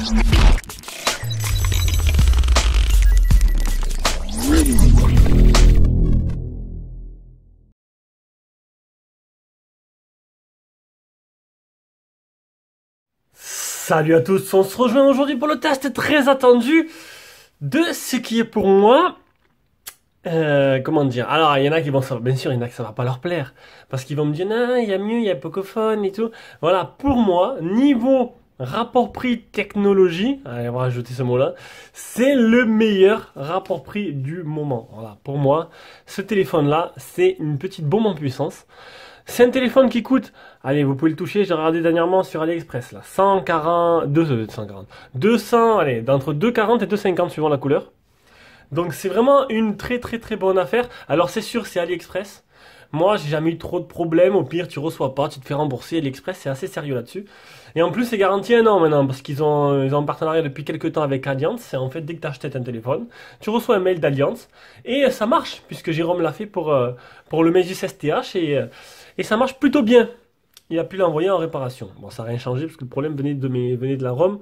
Salut à tous, on se rejoint aujourd'hui pour le test très attendu de ce qui est pour moi... comment dire? Alors, il y en a qui vont bien sûr, il y en a que ça va pas leur plaire. Parce qu'ils vont me dire, non, il y a mieux, il y a Pocophone et tout. Voilà, pour moi, niveau rapport prix-technologie, allez, on va rajouter ce mot-là, c'est le meilleur rapport prix du moment. Voilà, pour moi, ce téléphone-là, c'est une petite bombe en puissance. C'est un téléphone qui coûte, allez, vous pouvez le toucher, j'ai regardé dernièrement sur AliExpress, là, 200, allez, d'entre 2,40 et 2,50 suivant la couleur. Donc c'est vraiment une très bonne affaire. Alors c'est sûr, c'est AliExpress. Moi, j'ai jamais eu trop de problèmes. Au pire, tu reçois pas, tu te fais rembourser. AliExpress, c'est assez sérieux là-dessus. Et en plus, c'est garanti 1 an maintenant, parce qu'ils ont un partenariat depuis quelques temps avec Allianz. C'est en fait, dès que tu achètes un téléphone, tu reçois un mail d'Allianz. Et ça marche, puisque Jérôme l'a fait pour le Meizu 16 TH. Et ça marche plutôt bien. Il a pu l'envoyer en réparation. Bon, ça n'a rien changé, parce que le problème venait de la ROM.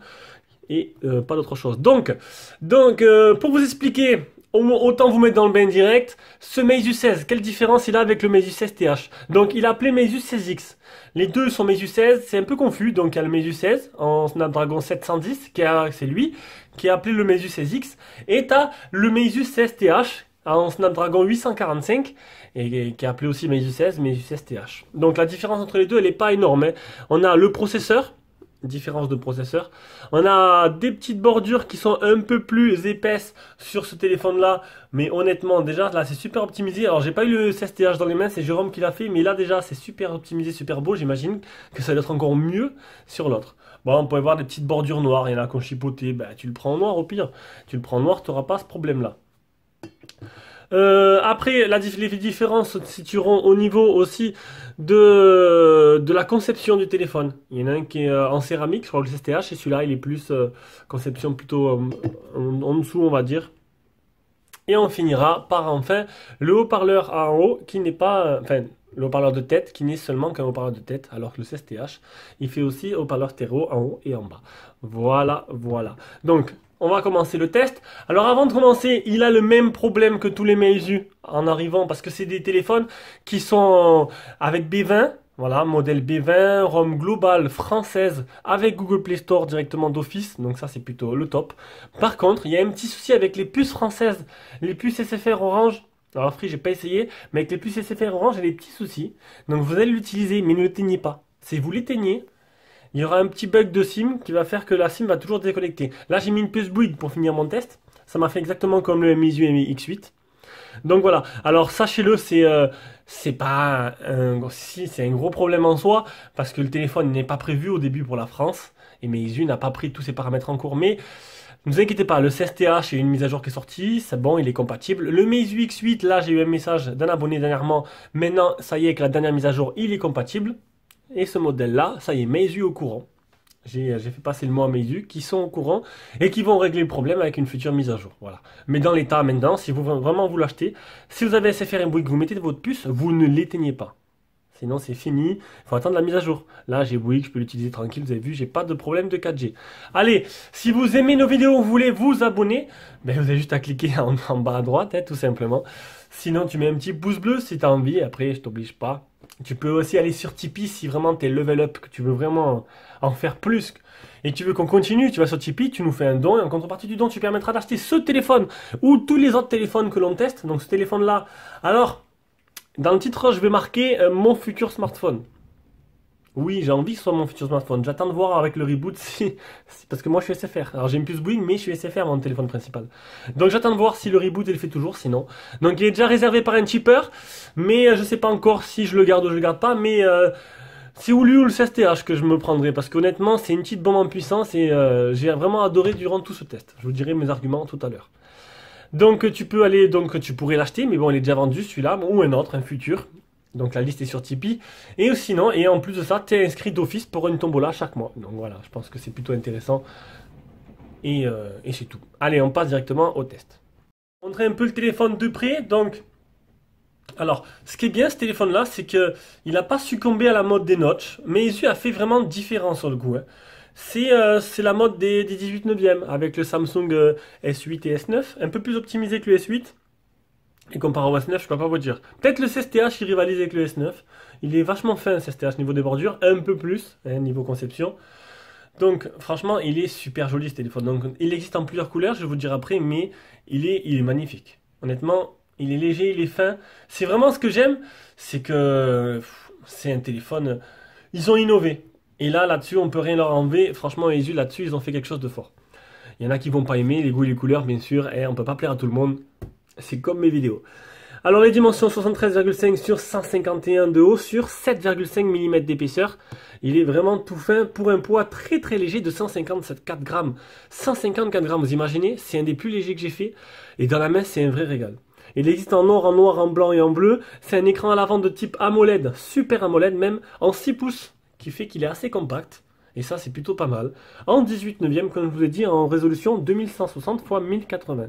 Et pas d'autre chose. Donc pour vous expliquer, autant vous mettre dans le bain direct, ce Meizu 16, quelle différence il a avec le Meizu 16 TH? Donc il a appelé Meizu 16X. Les deux sont Meizu 16, c'est un peu confus, donc il y a le Meizu 16 en Snapdragon 710, c'est lui, qui a appelé le Meizu 16X, et tu as le Meizu 16 TH en Snapdragon 845, et qui a appelé aussi Meizu 16, Meizu 16 TH. Donc la différence entre les deux, elle n'est pas énorme, hein. On a le processeur, différence de processeur. On a des petites bordures qui sont un peu plus épaisses sur ce téléphone là, mais honnêtement déjà là c'est super optimisé. Alors j'ai pas eu le 16TH dans les mains, c'est Jérôme qui l'a fait, mais là déjà c'est super optimisé, super beau. J'imagine que ça va être encore mieux sur l'autre. Bon, on peut voir des petites bordures noires, il y en a qui ont chipoté, bah, tu le prends en noir au pire, tu le prends en noir, tu n'auras pas ce problème là. Après, les différences se situeront au niveau aussi de la conception du téléphone. Il y en a un qui est en céramique, je crois le STH, et celui-là il est plus conception plutôt en dessous, on va dire. Et on finira par enfin le haut-parleur en haut qui n'est pas, enfin le haut-parleur de tête qui n'est seulement qu'un haut-parleur de tête, alors que le 16TH il fait aussi haut-parleur stéréo en haut et en bas. Voilà. Donc on va commencer le test. Alors avant de commencer, il a le même problème que tous les Meizu en arrivant, parce que c'est des téléphones qui sont avec B20, voilà, modèle B20, ROM globale française, avec Google Play Store directement d'office, donc ça c'est plutôt le top. Par contre, il y a un petit souci avec les puces françaises, les puces SFR Orange. Alors Free, j'ai pas essayé, mais avec les puces SFR Orange, il y a des petits soucis. Donc vous allez l'utiliser, mais ne l'éteignez pas. Si vous l'éteignez, il y aura un petit bug de SIM qui va faire que la SIM va toujours déconnecter. Là, j'ai mis une puce Bouygues pour finir mon test. Ça m'a fait exactement comme le Meizu X8. Donc voilà. Alors sachez-le, c'est pas c'est un gros problème en soi parce que le téléphone n'est pas prévu au début pour la France et Meizu n'a pas pris tous ses paramètres en cours. Mais ne vous inquiétez pas, le 16TH, il y a une mise à jour qui est sortie, c'est bon, il est compatible. Le Meizu X8, là, j'ai eu un message d'un abonné dernièrement. Maintenant, ça y est, avec la dernière mise à jour, il est compatible. Et ce modèle-là, ça y est, Meizu au courant. J'ai fait passer le mot à Meizu, qui sont au courant et qui vont régler le problème avec une future mise à jour. Voilà. Mais dans l'état maintenant, si vous vraiment vous l'achetez, si vous avez SFR et Bouygues, vous mettez votre puce, vous ne l'éteignez pas. Sinon c'est fini, il faut attendre la mise à jour. Là j'ai Bouygues, je peux l'utiliser tranquille, vous avez vu, j'ai pas de problème de 4G. Allez, si vous aimez nos vidéos, vous voulez vous abonner, ben vous avez juste à cliquer en bas à droite, hein, tout simplement. Sinon tu mets un petit pouce bleu si tu as envie, après je t'oblige pas. Tu peux aussi aller sur Tipeee si vraiment tu es level up, que tu veux vraiment en faire plus et tu veux qu'on continue, tu vas sur Tipeee, tu nous fais un don et en contrepartie du don tu permettras d'acheter ce téléphone ou tous les autres téléphones que l'on teste. Donc ce téléphone là, alors dans le titre je vais marquer mon futur smartphone. Oui, j'ai envie que ce soit mon futur smartphone. J'attends de voir avec le reboot parce que moi je suis SFR. Alors j'ai une puce Bouygues, mais je suis SFR mon téléphone principal. Donc j'attends de voir si le reboot il le fait toujours, sinon. Donc il est déjà réservé par un cheaper, mais je sais pas encore si je le garde ou je le garde pas. Mais c'est ou lui ou le 16TH que je me prendrai, parce qu'honnêtement c'est une petite bombe en puissance et j'ai vraiment adoré durant tout ce test. Je vous dirai mes arguments tout à l'heure. Donc tu peux aller, donc tu pourrais l'acheter, mais bon il est déjà vendu celui-là, ou un autre, un futur. Donc la liste est sur Tipeee. Et sinon, et en plus de ça, tu es inscrit d'office pour une tombola chaque mois. Donc voilà, je pense que c'est plutôt intéressant. Et c'est tout. Allez, on passe directement au test. Je vais montrer un peu le téléphone de près. Donc, alors, ce qui est bien ce téléphone-là, c'est qu'il n'a pas succombé à la mode des notches. Mais Meizu a fait vraiment différent sur le coup. Hein. C'est la mode des 18 neuvième avec le Samsung S8 et S9, un peu plus optimisé que le S8. Et comparé au S9, je peux pas vous dire. Peut-être le CSTH, il rivalise avec le S9. Il est vachement fin, le CSTH, niveau des bordures, un peu plus, hein, niveau conception. Donc, franchement, il est super joli ce téléphone. Donc, il existe en plusieurs couleurs, je vais vous dire après, mais il est magnifique. Honnêtement, il est léger, il est fin. C'est vraiment ce que j'aime, c'est que c'est un téléphone. Ils ont innové. Et là-dessus, on peut rien leur enlever. Franchement, les yeux là-dessus, ils ont fait quelque chose de fort. Il y en a qui vont pas aimer les goûts et les couleurs, bien sûr, et on peut pas plaire à tout le monde. C'est comme mes vidéos. Alors les dimensions 73,5 sur 151 de haut sur 7,5 mm d'épaisseur. Il est vraiment tout fin pour un poids très très léger de 154 grammes. 154 grammes, vous imaginez? C'est un des plus légers que j'ai fait. Et dans la main, c'est un vrai régal. Il existe en or, en blanc et en bleu. C'est un écran à l'avant de type AMOLED, super AMOLED même, en 6 pouces, qui fait qu'il est assez compact. Et ça, c'est plutôt pas mal. En 18 neuvième, comme je vous ai dit, en résolution 2160 x 1080.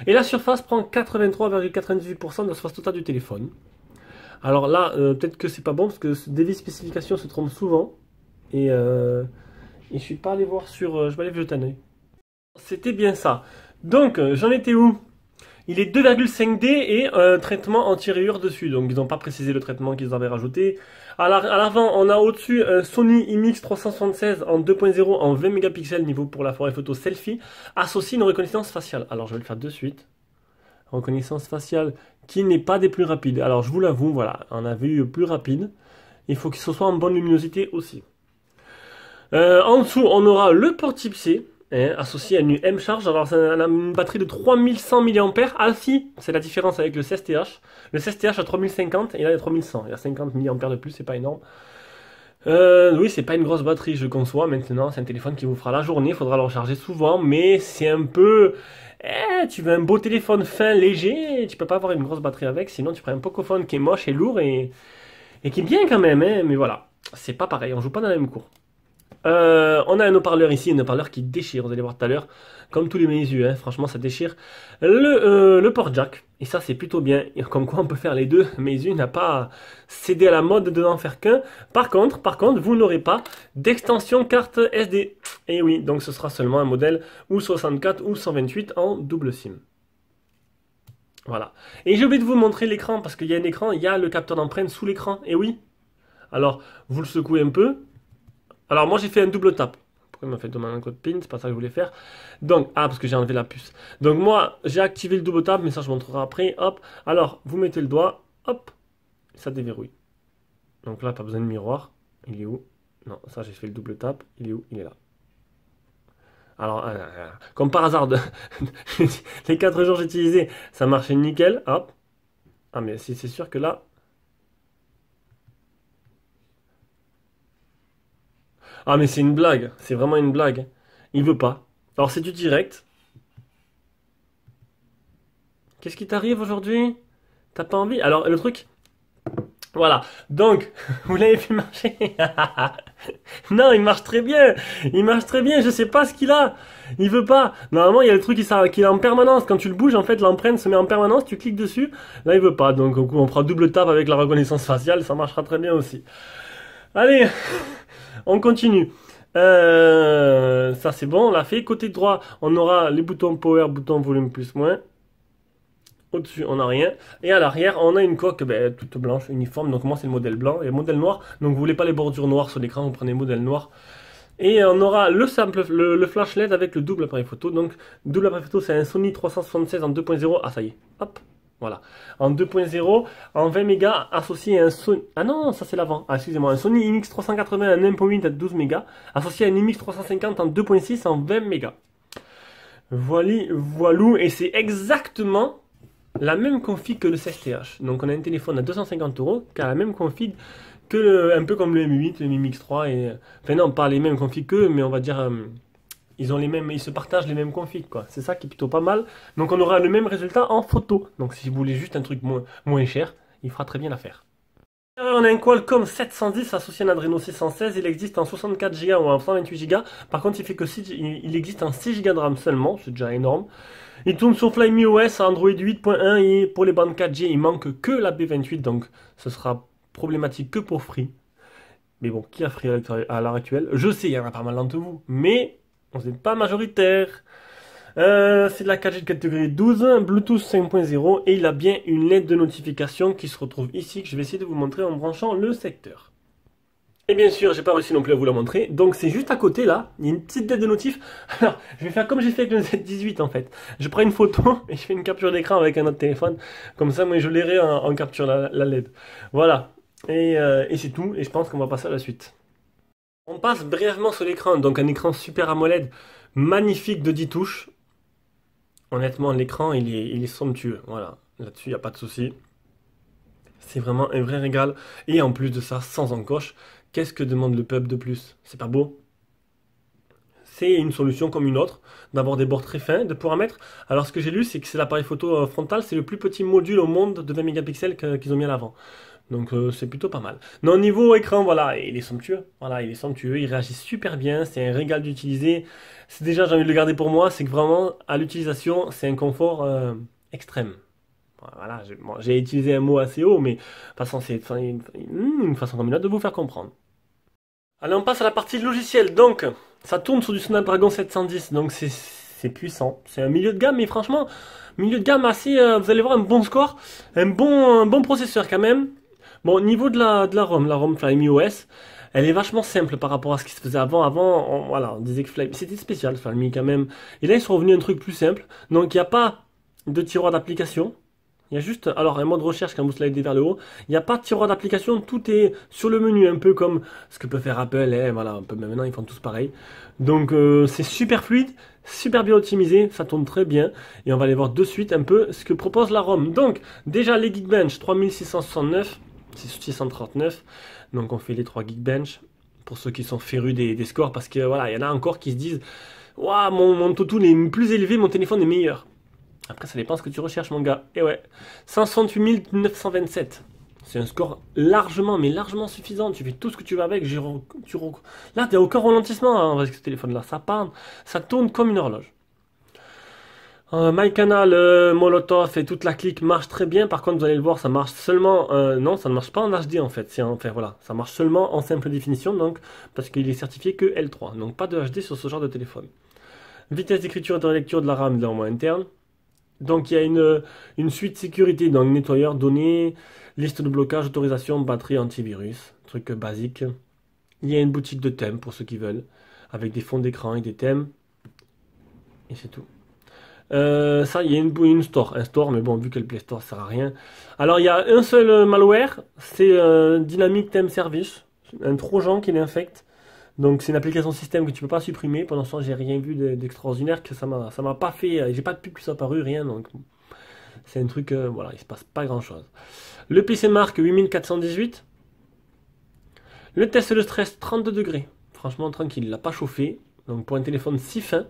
Et la surface prend 83,98% de la surface totale du téléphone. Alors là, peut-être que c'est pas bon, parce que des spécifications se trompent souvent. Et je suis pas allé voir sur... je vais aller jeter un œil. C'était bien ça. Donc, j'en étais où? Il est 2,5D et un traitement anti-rayures dessus. Donc, ils n'ont pas précisé le traitement qu'ils avaient rajouté. À l'avant, on a au-dessus un Sony IMX376 en 2.0 en 20 mégapixels niveau pour la forêt photo selfie, associé une reconnaissance faciale. Alors, je vais le faire de suite. Reconnaissance faciale qui n'est pas des plus rapides. Alors, je vous l'avoue, voilà, on a vu plus rapide. Il faut que ce soit en bonne luminosité aussi. En dessous, on aura le port Type C. Associé à une M-Charge, alors c'est une batterie de 3100 mAh. Ah si, c'est la différence avec le CSTH. Le CSTH a 3050 et là il y a 3100. Il y a 50 mAh de plus, c'est pas énorme. Oui, c'est pas une grosse batterie, je conçois. Maintenant, c'est un téléphone qui vous fera la journée, il faudra le recharger souvent, mais c'est un peu... tu veux un beau téléphone fin, léger, tu peux pas avoir une grosse batterie avec, sinon tu prends un Pocophone qui est moche et lourd et qui est bien quand même, hein, mais voilà. C'est pas pareil, on joue pas dans la même cour. On a un haut-parleur ici, un haut-parleur qui déchire, vous allez voir tout à l'heure, comme tous les Meizu, hein, franchement ça déchire. Le port jack, et ça c'est plutôt bien, et comme quoi on peut faire les deux. Meizu n'a pas cédé à la mode de n'en faire qu'un. Par contre, vous n'aurez pas d'extension carte SD. Et oui, donc ce sera seulement un modèle ou 64 ou 128 en double SIM. Voilà. Et j'ai oublié de vous montrer l'écran, parce qu'il y a un écran, il y a le capteur d'empreinte sous l'écran, et oui. Alors, vous le secouez un peu. Alors moi j'ai fait un double tap. Pourquoi il m'a fait demander un code PIN? C'est pas ça que je voulais faire. Donc, parce que j'ai enlevé la puce. Donc moi j'ai activé le double tap, mais ça je vous montrerai après. Hop. Alors vous mettez le doigt, hop, ça déverrouille. Donc là pas besoin de miroir. Il est où? Non, ça j'ai fait le double tap. Il est où? Il est là. Alors, comme par hasard, les 4 jours que j'ai utilisé, ça marchait nickel. Hop. Ah mais c'est sûr que là... Ah mais c'est une blague, c'est vraiment une blague. Il veut pas. Alors c'est du direct. Qu'est-ce qui t'arrive aujourd'hui? T'as pas envie? Alors le truc... Voilà, donc, vous l'avez fait marcher. Non, il marche très bien. Il marche très bien, je sais pas ce qu'il a. Il veut pas. Normalement, il y a le truc qui est en permanence. Quand tu le bouges, en fait, l'empreinte se met en permanence, tu cliques dessus. Là, il veut pas. Donc, on fera double tap avec la reconnaissance faciale, ça marchera très bien aussi. Allez, on continue. Ça c'est bon, on l'a fait. Côté droit, on aura les boutons power, bouton volume plus moins. Au-dessus, on n'a rien. Et à l'arrière, on a une coque toute blanche, uniforme. Donc moi, c'est le modèle blanc et le modèle noir. Donc vous voulez pas les bordures noires sur l'écran, vous prenez le modèle noir. Et on aura le simple, le flash LED avec le double appareil photo. Donc double appareil photo, c'est un Sony 376 en 2.0. Ah ça y est, hop. Voilà, en 2.0, en 20 mégas, associé à un Sony... Ah non, ça c'est l'avant. Ah, excusez-moi, un Sony IMX380 en 1.8 à 12 mégas, associé à un IMX350 en 2.6 en 20 mégas. Voilou, et c'est exactement la même config que le CSTH. Donc on a un téléphone à 250 € qui a la même config que, un peu comme le M8, le MX3, et... Enfin non, pas les mêmes configs qu'eux, mais on va dire... ils se partagent les mêmes configs, quoi. C'est ça qui est plutôt pas mal. Donc on aura le même résultat en photo. Donc si vous voulez juste un truc moins cher, il fera très bien l'affaire. On a un Qualcomm 710 associé à un Adreno 616. Il existe en 64 Go ou en 128 Go. Par contre, il existe en 6 Go de RAM seulement. C'est déjà énorme. Il tourne sur Flyme OS, Android 8.1 et pour les bandes 4G, il manque que la B28. Donc ce sera problématique que pour Free. Mais bon, qui a Free à l'heure actuelle? Je sais, il y en a pas mal d'entre vous, mais vous n'êtes pas majoritaire. C'est de la 4G de catégorie 12, Bluetooth 5.0 et il a bien une LED de notification qui se retrouve ici que je vais essayer de vous montrer en branchant le secteur. Et bien sûr, j'ai pas réussi non plus à vous la montrer, donc c'est juste à côté là, il y a une petite LED de notif. Alors, je vais faire comme j'ai fait avec le Z18 en fait. Je prends une photo et je fais une capture d'écran avec un autre téléphone, comme ça moi je l'airai en capture la LED. Voilà, et c'est tout, et je pense qu'on va passer à la suite. On passe brièvement sur l'écran, donc un écran Super AMOLED magnifique de 10 touches. Honnêtement, l'écran, il est somptueux. Voilà, là-dessus, il n'y a pas de souci. C'est vraiment un vrai régal. Et en plus de ça, sans encoche, qu'est-ce que demande le pub de plus? C'est pas beau? C'est une solution comme une autre, d'avoir des bords très fins, de pouvoir mettre. Alors, ce que j'ai lu, c'est que c'est l'appareil photo frontal, c'est le plus petit module au monde de 20 mégapixels qu'ils ont mis à l'avant. Donc c'est plutôt pas mal. Non, niveau écran, voilà, il est somptueux. Voilà, il est somptueux, il réagit super bien, c'est un régal d'utiliser. C'est déjà, j'ai envie de le garder pour moi, c'est que vraiment, à l'utilisation, c'est un confort extrême. Voilà, j'ai utilisé un mot assez haut, mais de toute façon, c'est une façon comme une autre de vous faire comprendre. Allez, on passe à la partie logicielle. Donc, ça tourne sur du Snapdragon 710, donc c'est puissant. C'est un milieu de gamme, mais franchement, milieu de gamme assez, vous allez voir un bon score, un bon processeur quand même. Bon, au niveau de la ROM, la ROM FlyMe elle est vachement simple par rapport à ce qui se faisait avant. Avant, voilà, on disait que c'était spécial, FlyMe quand même. Et là, ils sont revenus à un truc plus simple. Donc, il n'y a pas de tiroir d'application. Il y a juste, alors, un mode recherche quand vous slidez vers le haut. Il n'y a pas de tiroir d'application, tout est sur le menu, un peu comme ce que peut faire Apple. Et voilà, un peu, mais maintenant, ils font tous pareil. Donc, c'est super fluide, super bien optimisé, ça tourne très bien. Et on va aller voir de suite un peu ce que propose la ROM. Donc, déjà, les Geekbench 3669. C'est 639, donc on fait les 3 Geekbench pour ceux qui sont férus des scores, parce que voilà, il y en a encore qui se disent waouh, mon toutou est plus élevé, mon téléphone est meilleur. Après, ça dépend ce que tu recherches, mon gars. Et ouais, 568 927. C'est un score largement, mais largement suffisant. Tu fais tout ce que tu veux avec. Là, tu n'as aucun ralentissement hein, avec ce téléphone-là. Ça parle, ça tourne comme une horloge. MyCanal, Molotov et toute la clique marche très bien. Par contre, vous allez le voir, ça marche seulement. Non, ça ne marche pas en HD en fait. Enfin voilà, ça marche seulement en simple définition, donc parce qu'il est certifié que L3, donc pas de HD sur ce genre de téléphone. Vitesse d'écriture et de lecture de la RAM en moins interne. Donc il y a une suite sécurité, donc nettoyeur, données, liste de blocage, autorisation, batterie, antivirus, truc basique. Il y a une boutique de thèmes pour ceux qui veulent, avec des fonds d'écran et des thèmes. Et c'est tout. Ça, il y a une store, un store, mais bon, vu que le Play Store sert à rien. Alors, il y a un seul malware, c'est Dynamic Theme Service, un trojan qui l'infecte. Donc, c'est une application système que tu peux pas supprimer. Pour l'instant, j'ai rien vu d'extraordinaire, que ça m'a pas fait, j'ai pas de pub qui soit apparu, rien. Donc, c'est un truc, voilà, il se passe pas grand chose. Le PC marque 8418. Le test de stress 32 degrés. Franchement, tranquille, il n'a pas chauffé. Donc, pour un téléphone si fin,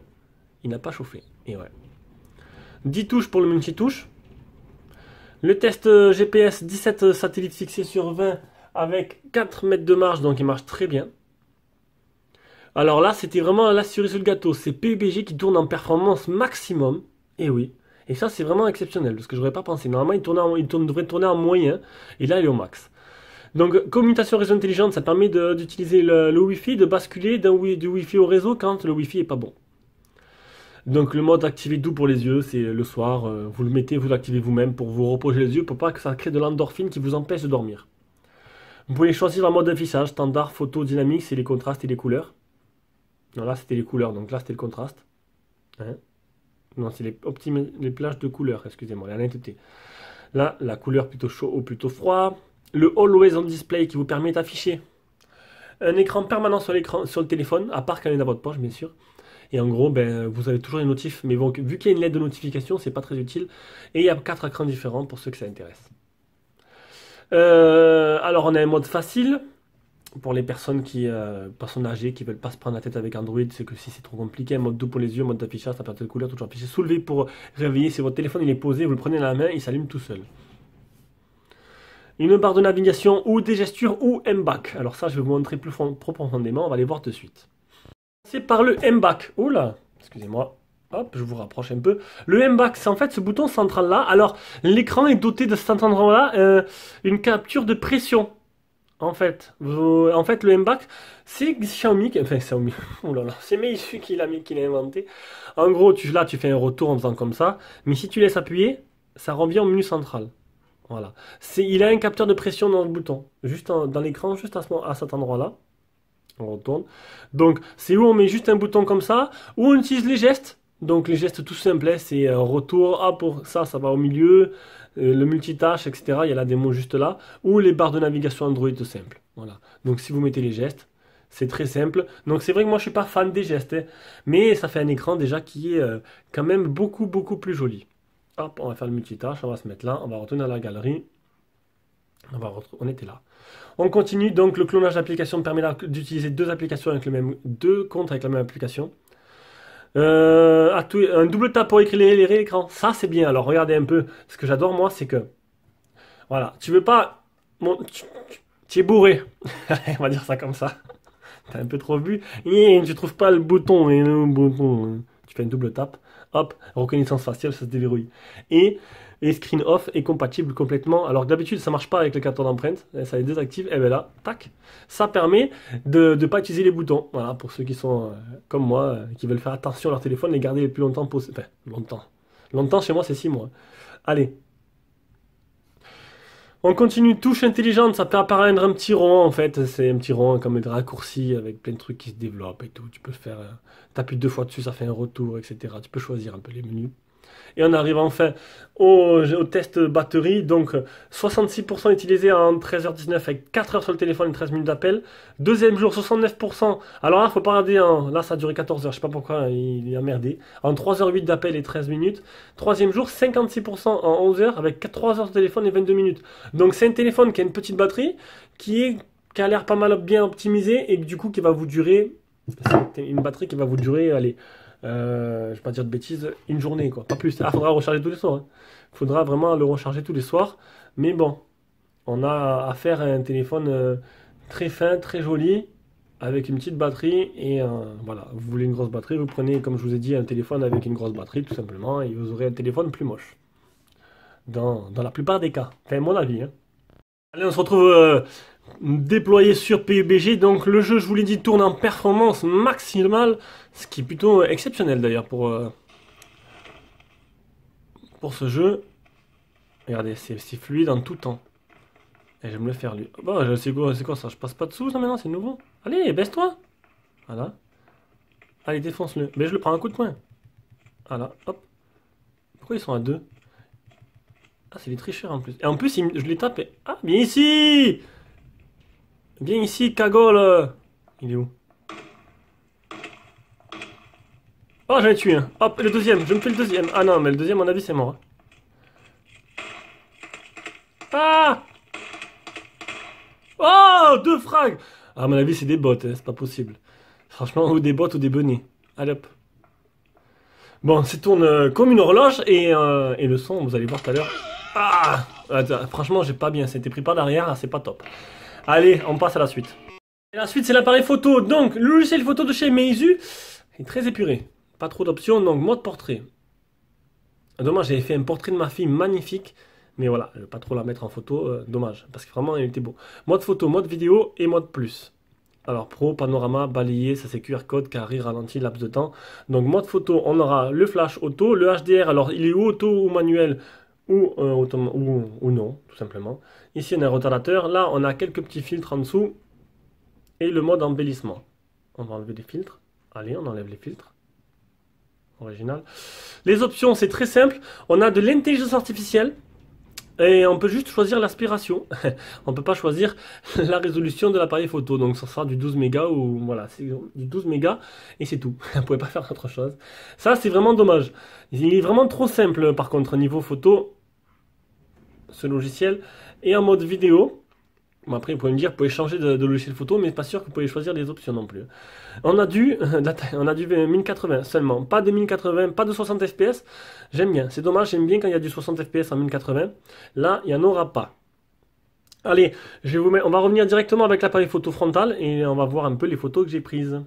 il n'a pas chauffé. Et ouais. 10 touches pour le multitouche. Le test GPS, 17 satellites fixés sur 20 avec 4 mètres de marge, donc il marche très bien. Alors là, c'était vraiment la cerise sur le gâteau. C'est PUBG qui tourne en performance maximum. Et oui. Et ça, c'est vraiment exceptionnel, parce que j'aurais pas pensé. Normalement, il devrait tourner en moyen. Et là, il est au max. Donc, commutation réseau intelligente, ça permet d'utiliser le Wi-Fi, de basculer du Wi-Fi au réseau quand le Wi-Fi est pas bon. Donc le mode activé doux pour les yeux, c'est le soir, vous le mettez, vous l'activez vous-même pour vous reposer les yeux, pour pas que ça crée de l'endorphine qui vous empêche de dormir. Vous pouvez choisir un mode d'affichage, standard, photo, dynamique, c'est les contrastes et les couleurs. Non, là c'était les couleurs, donc là c'était le contraste. Hein, non, c'est les plages de couleurs, excusez-moi, la netteté. Là, la couleur plutôt chaud ou plutôt froid. Le Always On Display qui vous permet d'afficher un écran permanent sur le téléphone, à part quand il est dans votre poche, bien sûr. Et en gros, ben, vous avez toujours les notifs. Mais bon, vu qu'il y a une LED de notification, c'est pas très utile. Et il y a 4 écrans différents pour ceux que ça intéresse. Alors, on a un mode facile. Pour les personnes personnes âgées qui veulent pas se prendre la tête avec Android, c'est que si c'est trop compliqué, un mode doux pour les yeux, mode d'affichage, ça perd de couleur, toujours affiché. Soulevé pour réveiller. Si votre téléphone il est posé, vous le prenez dans la main, il s'allume tout seul. Une barre de navigation ou des gestures ou M-Back. Alors ça, je vais vous montrer plus profondément. On va aller voir de suite. C'est par le M-Back. Oula, excusez-moi. Hop, je vous rapproche un peu. Le M-Back, c'est en fait ce bouton central là. Alors, l'écran est doté de cet endroit-là une capture de pression. En fait, le MBAC, c'est Xiaomi, enfin Xiaomi, oh là là, c'est Meizu qui l'a inventé. En gros, là, tu fais un retour en faisant comme ça, mais si tu laisses appuyer, ça revient au menu central. Voilà. Il a un capteur de pression dans le bouton, dans l'écran, juste à cet endroit-là. On retourne. Donc, c'est où on met juste un bouton comme ça, ou on utilise les gestes. Donc, les gestes tout simples, hein, c'est retour, ah, pour ça, ça va au milieu, le multitâche, etc. Il y a la démo juste là, ou les barres de navigation Android tout simple. Voilà. Donc, si vous mettez les gestes, c'est très simple. Donc, c'est vrai que moi, je suis pas fan des gestes, hein, mais ça fait un écran déjà qui est quand même beaucoup, beaucoup plus joli. Hop, on va faire le multitâche, on va se mettre là, on va retourner à la galerie. On était là. On continue, donc le clonage d'application permet d'utiliser deux comptes avec la même application. Un double tap pour éclairer l'écran, ça c'est bien. Alors regardez un peu, ce que j'adore moi, c'est que voilà, tu veux pas, bon, tu es bourré, on va dire ça comme ça. T'as un peu trop bu, et tu trouves pas le bouton, tu fais un double tap, hop, reconnaissance faciale, ça se déverrouille. Et screen off est compatible complètement. Alors que d'habitude, ça marche pas avec le capteur d'empreinte. Ça les désactive. Et bien là, tac. Ça permet de ne pas utiliser les boutons. Voilà, pour ceux qui sont comme moi, qui veulent faire attention à leur téléphone, les garder le plus longtemps possible. Enfin, longtemps. Longtemps, chez moi, c'est 6 mois. Allez. On continue. Touche intelligente. Ça peut apparaître un petit rond, en fait. C'est un petit rond comme des raccourcis avec plein de trucs qui se développent et tout. Tu peux faire... t'appuies 2 fois dessus, ça fait un retour, etc. Tu peux choisir un peu les menus. Et on arrive enfin au test batterie. Donc 66% utilisé en 13h19 avec 4 heures sur le téléphone et 13 minutes d'appel. Deuxième jour 69%. Alors là, faut pas regarder. Là, ça a duré 14 heures. Je sais pas pourquoi il a merdé. En 3h08 d'appel et 13 minutes. Troisième jour 56% en 11 heures avec 3 heures sur le téléphone et 22 minutes. Donc c'est un téléphone qui a une petite batterie qui a l'air pas mal bien optimisé et du coup qui va vous durer. C'est une batterie qui va vous durer, allez. Je vais pas dire de bêtises, une journée quoi, pas plus. Ah, faudra recharger tous les soirs. Faudra vraiment le recharger tous les soirs. Mais bon, on a affaire à un téléphone très fin, très joli, avec une petite batterie. Et voilà, vous voulez une grosse batterie, vous prenez, comme je vous ai dit, un téléphone avec une grosse batterie, tout simplement, et vous aurez un téléphone plus moche. Dans la plupart des cas. Enfin, mon avis. Hein. Allez, on se retrouve déployé sur PUBG. Donc le jeu, je vous l'ai dit, tourne en performance maximale, ce qui est plutôt exceptionnel d'ailleurs pour ce jeu. Regardez, c'est fluide en tout temps. Et j'aime le faire lui. Bah, c'est quoi ça? Je passe pas dessous ça maintenant, c'est nouveau. Allez, baisse-toi. Voilà. Allez, défonce-le. Mais je le prends un coup de poing. Voilà, hop. Pourquoi ils sont à deux? Ah, c'est des tricheurs en plus. Et en plus, je les tape et... Ah, viens ici! Viens ici, cagole! Il est où? Oh, j'en ai tué un. Hop, le deuxième. Je me fais le deuxième. Ah non, mais le deuxième, à mon avis, c'est mort. Ah! Oh, 2 frags! Ah, à mon avis, c'est des bots. Hein, c'est pas possible. Franchement, ou des bots ou des bonnets. Allez hop. Bon, ça tourne comme une horloge et le son, vous allez voir tout à l'heure. Ah! Franchement, j'ai pas bien. C'était pris par derrière, c'est pas top. Allez, on passe à la suite. Et la suite, c'est l'appareil photo. Donc, le logiciel photo de chez Meizu est très épuré. Pas trop d'options, donc mode portrait. Dommage, j'avais fait un portrait de ma fille magnifique. Mais voilà, je ne vais pas trop la mettre en photo. Dommage, parce que vraiment, il était beau. Mode photo, mode vidéo et mode plus. Alors, pro, panorama, balayé, ça c'est QR code, carré, ralenti, laps de temps. Donc, mode photo, on aura le flash auto, le HDR. Alors, il est ou auto ou manuel ou non, tout simplement. Ici, on a un retardateur. Là, on a quelques petits filtres en dessous. Et le mode embellissement. On va enlever les filtres. Allez, on enlève les filtres. Original. Les options, c'est très simple. On a de l'intelligence artificielle. Et on peut juste choisir l'aspiration. On ne peut pas choisir la résolution de l'appareil photo. Donc, ça sera du 12 mégas ou voilà, c'est du 12 mégas et c'est tout. On ne pouvait pas faire autre chose. Ça, c'est vraiment dommage. Il est vraiment trop simple, par contre, niveau photo, ce logiciel. Et en mode vidéo. Bon, après, vous pouvez me dire, vous pouvez changer de logiciel photo, mais pas sûr que vous pouvez choisir les options non plus. On a du 1080 seulement, pas de 1080, pas de 60 fps. J'aime bien, c'est dommage, j'aime bien quand il y a du 60 fps en 1080. Là, il n'y en aura pas. Allez, on va revenir directement avec l'appareil photo frontal et on va voir un peu les photos que j'ai prises.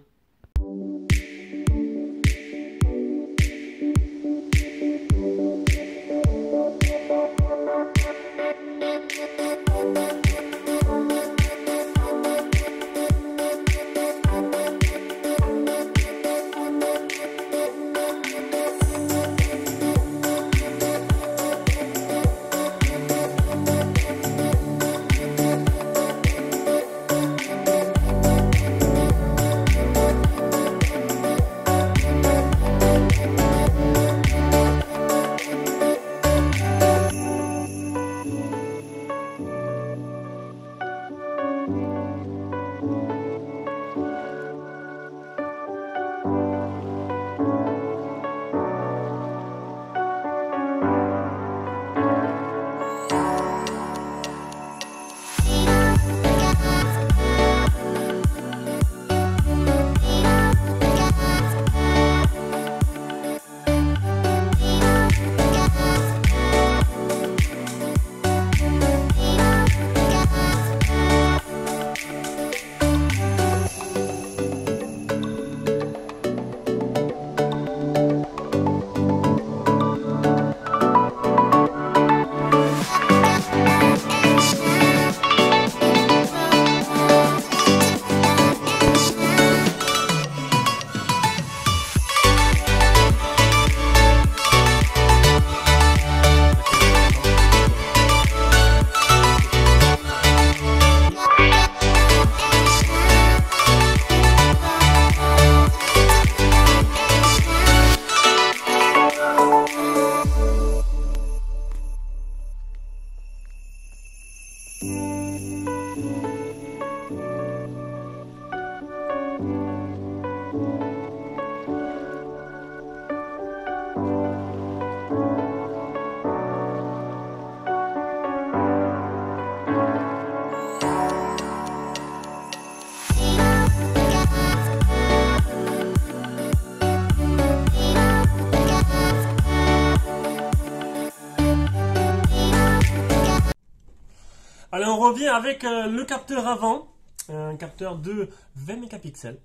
Alors on revient avec le capteur avant, un capteur de 20 mégapixels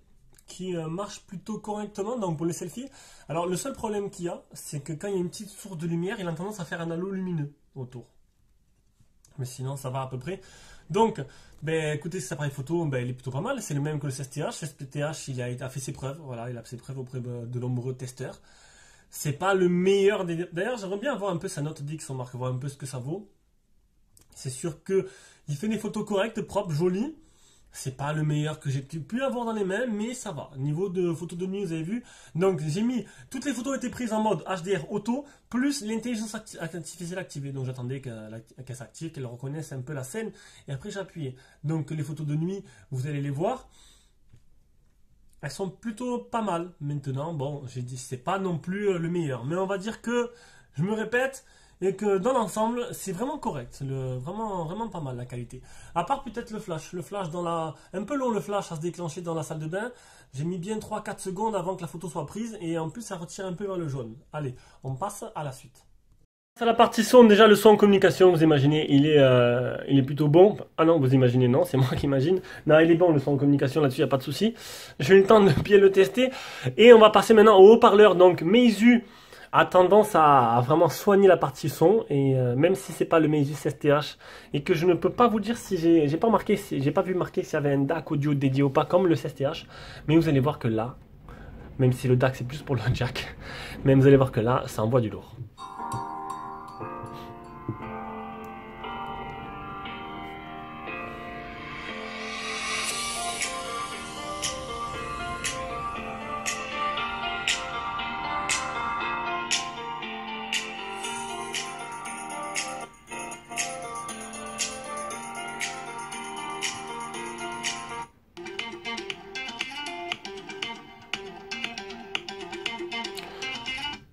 qui marche plutôt correctement donc pour les selfies. Alors le seul problème qu'il y a, c'est que quand il y a une petite source de lumière, il a tendance à faire un halo lumineux autour. Mais sinon ça va à peu près. Donc, ben, écoutez, cet appareil photo, ben, il est plutôt pas mal. C'est le même que le 16TH. Le 16TH, il a fait ses preuves. Voilà, il a fait ses preuves auprès de nombreux testeurs. C'est pas le meilleur des... D'ailleurs, j'aimerais bien avoir un peu sa note Dix, on marque, voir un peu ce que ça vaut. C'est sûr que il fait des photos correctes, propres, jolies. C'est pas le meilleur que j'ai pu avoir dans les mains, mais ça va. Niveau de photos de nuit, vous avez vu. Donc j'ai mis, toutes les photos étaient prises en mode HDR auto, plus l'intelligence artificielle activée. Donc j'attendais qu'elle s'active, qu'elle reconnaisse un peu la scène, et après j'ai appuyé. Donc les photos de nuit, vous allez les voir. Elles sont plutôt pas mal. Maintenant, bon, j'ai dit, c'est pas non plus le meilleur. Mais on va dire que, je me répète, et que dans l'ensemble, c'est vraiment correct. Vraiment, vraiment pas mal la qualité. À part peut-être le flash. Le flash un peu long le flash à se déclencher dans la salle de bain. J'ai mis bien 3-4 secondes avant que la photo soit prise. Et en plus, ça retire un peu vers le jaune. Allez, on passe à la suite. À la partie son, déjà le son en communication, vous imaginez, il est plutôt bon. Ah non, vous imaginez, non, c'est moi qui imagine. Non, il est bon le son en communication, là-dessus, il n'y a pas de souci. J'ai eu le temps de bien le tester. Et on va passer maintenant au haut-parleur. Donc, Meizu a tendance à vraiment soigner la partie son. Et même si c'est pas le Meizu 16TH, et que je ne peux pas vous dire si j'ai pas vu marquer s'il y avait un DAC audio dédié ou pas, comme le 16TH. Mais vous allez voir que là, même si le DAC c'est plus pour le jack, mais vous allez voir que là, ça envoie du lourd.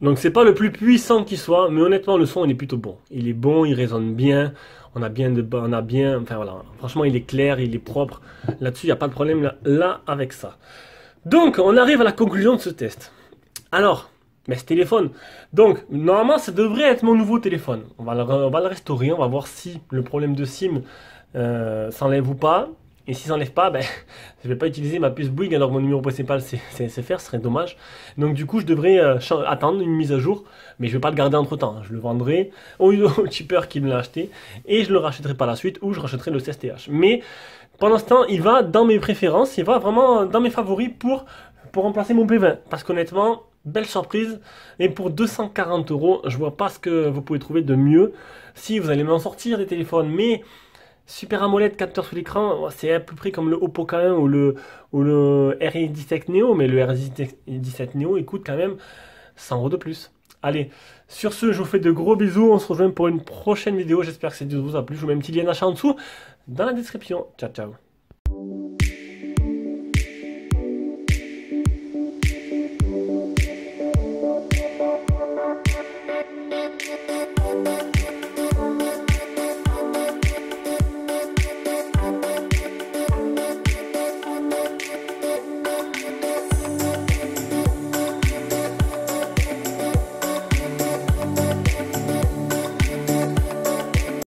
Donc c'est pas le plus puissant qui soit, mais honnêtement le son il est plutôt bon. Il est bon, il résonne bien, enfin voilà, franchement il est clair, il est propre. Là-dessus il n'y a pas de problème là avec ça. Donc on arrive à la conclusion de ce test. Alors, mais ce téléphone, donc normalement ça devrait être mon nouveau téléphone. On va le restaurer, on va voir si le problème de SIM s'enlève ou pas. Et s'ils n'enlèvent pas, ben, je ne vais pas utiliser ma puce Bouygues alors que mon numéro principal c'est SFR, ce serait dommage. Donc du coup je devrais attendre une mise à jour, mais je ne vais pas le garder entre temps. Je le vendrai au cheaper qui me l'a acheté et je le rachèterai par la suite ou je rachèterai le 16TH. Mais pendant ce temps il va dans mes préférences, il va vraiment dans mes favoris pour remplacer mon P20. Parce qu'honnêtement, belle surprise. Et pour 240 €, je vois pas ce que vous pouvez trouver de mieux. Si vous allez m'en sortir des téléphones, mais... Super AMOLED, capteur sous l'écran, c'est à peu près comme le Oppo K1 ou le RI17 Neo, mais le RI17 Neo il coûte quand même 100 € de plus. Allez, sur ce, je vous fais de gros bisous, on se rejoint pour une prochaine vidéo, j'espère que cette vidéo vous a plu, je vous mets un petit lien d'achat en dessous dans la description. Ciao, ciao.